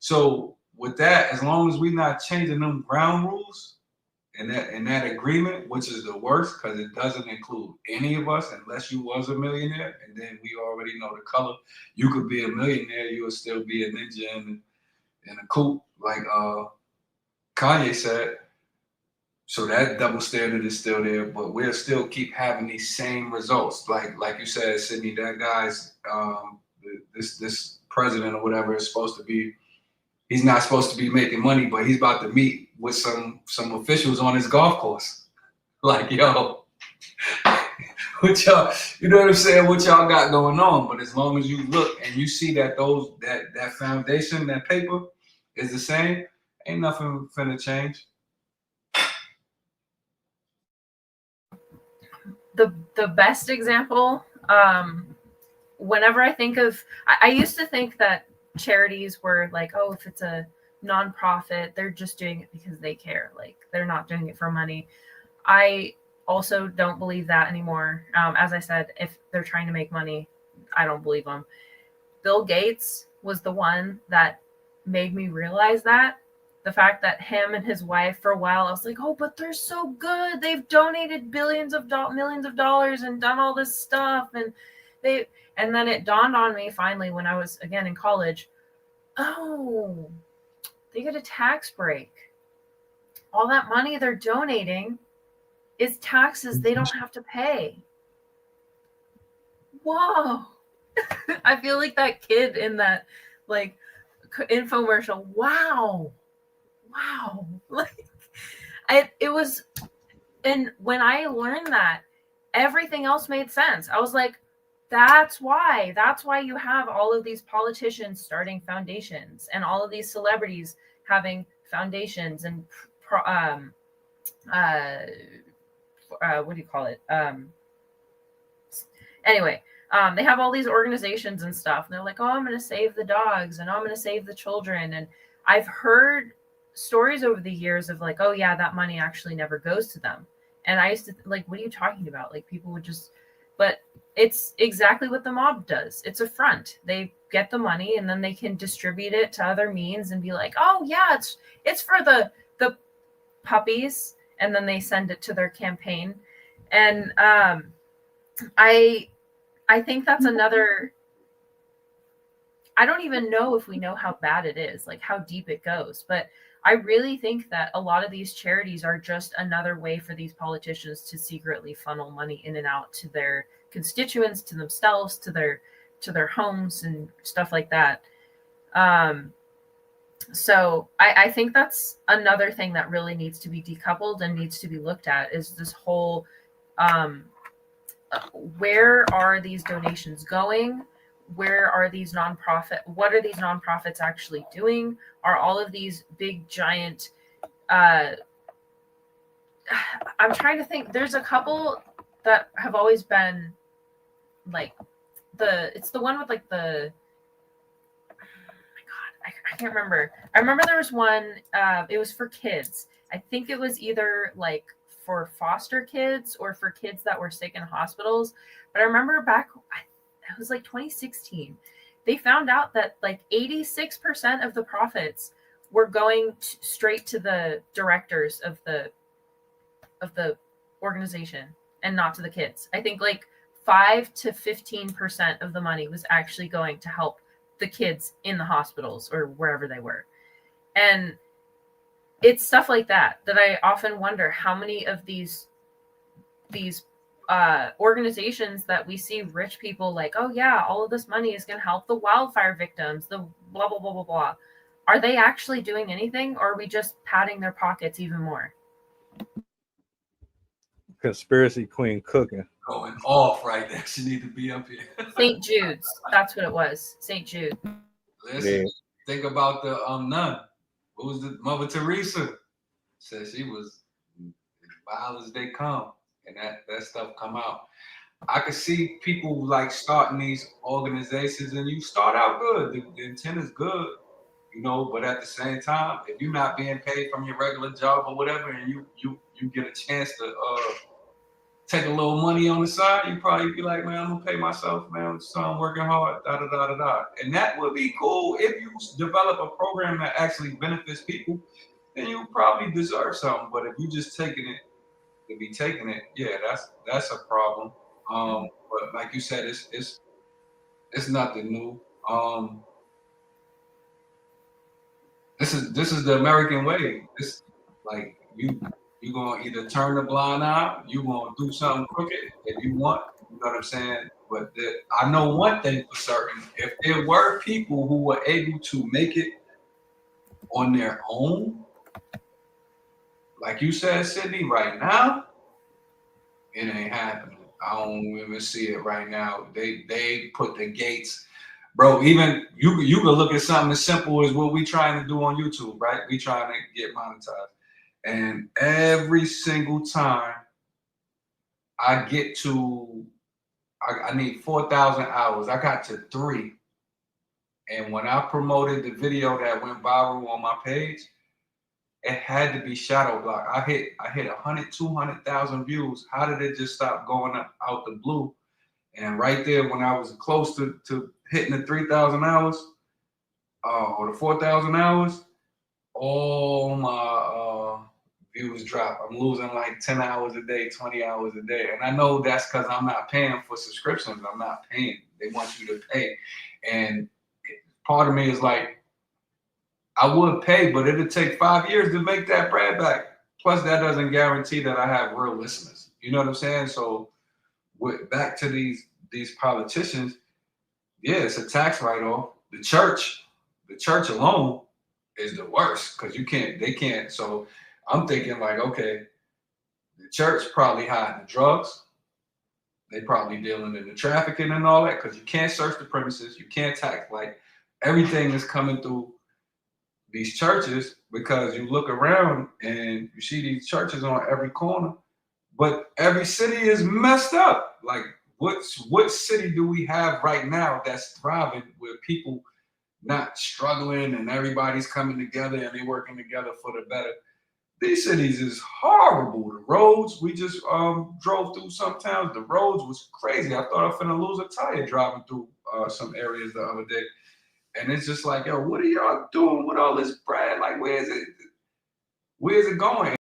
So with that, as long as we're not changing them ground rules and that agreement, which is the worst because it doesn't include any of us unless you was a millionaire, and then we already know the color. You could be a millionaire, you would still be a ninja in a coupe, like Kanye said. So that double standard is still there, but we'll still keep having these same results. Like you said, Sydney, that guy's this president or whatever is supposed to be. He's not supposed to be making money, but he's about to meet with some officials on his golf course. Like, yo, what y'all, you know what I'm saying? What y'all got going on? But as long as you look and you see that that foundation, that paper is the same, ain't nothing finna change. The best example, whenever I think of, I used to think that charities were like, oh, if it's a nonprofit, they're just doing it because they care. Like they're not doing it for money. I also don't believe that anymore. As I said, if they're trying to make money, I don't believe them. Bill Gates was the one that made me realize that. The fact that him and his wife, for a while, I was like, oh, but they're so good. They've donated millions of dollars and done all this stuff. They, and then it dawned on me finally when I was again in college. Oh, they get a tax break. All that money they're donating is taxes they don't have to pay. Whoa. I feel like that kid in that like infomercial. Wow. Like it was, and when I learned that, everything else made sense. I was like, that's why you have all of these politicians starting foundations and all of these celebrities having foundations and what do you call it? Anyway, they have all these organizations and stuff, and they're like, oh, I'm going to save the dogs and I'm going to save the children. And I've heard stories over the years of like, oh yeah, that money actually never goes to them. And I used to like, what are you talking about? Like people would just, but it's exactly what the mob does. It's a front. They get the money and then they can distribute it to other means and be like, oh yeah, it's for the puppies. And then they send it to their campaign. And I think that's another, I don't even know if we know how bad it is, like how deep it goes. But I really think that a lot of these charities are just another way for these politicians to secretly funnel money in and out to their constituents, to themselves, to their homes and stuff like that. So I think that's another thing that really needs to be decoupled and needs to be looked at is this whole where are these donations going? Where are these what are these nonprofits actually doing? Are all of these big giant I'm trying to think, there's a couple that have always been like it's the one with like the, I can't remember. I remember there was one, it was for kids. I think it was either like for foster kids or for kids that were sick in hospitals. But I remember it was like 2016. They found out that like 86% of the profits were going straight to the directors of the organization and not to the kids. I think like 5 to 15% of the money was actually going to help the kids in the hospitals or wherever they were. And it's stuff like that I often wonder how many of these organizations that we see rich people like, oh yeah, all of this money is going to help the wildfire victims, the blah, blah, blah, blah, blah. Are they actually doing anything, or are we just padding their pockets even more? Conspiracy queen cooking. Going off right there. She need to be up here. St. Jude's. That's what it was. St. Jude. Listen, think about the nun. What was the Mother Teresa? Said she was as wild as they come. And that stuff come out. I could see people like starting these organizations and you start out good. The intent is good, you know, but at the same time, if you're not being paid from your regular job or whatever, and you get a chance take a little money on the side, you probably be like, man, I'm gonna pay myself, man, so I'm working hard, da da da da da. And that would be cool if you develop a program that actually benefits people, then you probably deserve something. But if you just taking it to be taking it, yeah, that's a problem. But like you said, it's nothing new. This is the American way. This like you gonna either turn the blind eye, you gonna do something crooked if you want. You know what I'm saying? But I know one thing for certain: if there were people who were able to make it on their own, like you said, Sydney, right now, it ain't happening. I don't even see it right now. They put the gates. Bro, even you can look at something as simple as what we trying to do on YouTube, right? We trying to get monetized. And every single time I get to, I need 4,000 hours. I got to 3. And when I promoted the video that went viral on my page, it had to be shadow block. I hit 100, 200,000 views. How did it just stop going up out the blue? And right there, when I was close to hitting the 3,000 hours or the 4,000 hours, all my views drop. I'm losing like 10 hours a day, 20 hours a day. And I know that's because I'm not paying for subscriptions. I'm not paying. They want you to pay. And part of me is like, I would pay, but it'd take 5 years to make that bread back. Plus, that doesn't guarantee that I have real listeners. You know what I'm saying? So back to these politicians, yeah, it's a tax write-off. The church alone is the worst because they can't. So I'm thinking like, okay, the church probably hiding the drugs. They probably dealing in the trafficking and all that because you can't search the premises. You can't tax, like everything is coming through these churches because you look around and you see these churches on every corner, but every city is messed up. Like what city do we have right now that's thriving with people not struggling and everybody's coming together and they working together for the better? These cities is horrible. The roads, we just drove through some towns. The roads was crazy. I thought I was finna lose a tire driving through some areas the other day. And it's just like, yo, what are y'all doing with all this bread? Like, where is it going?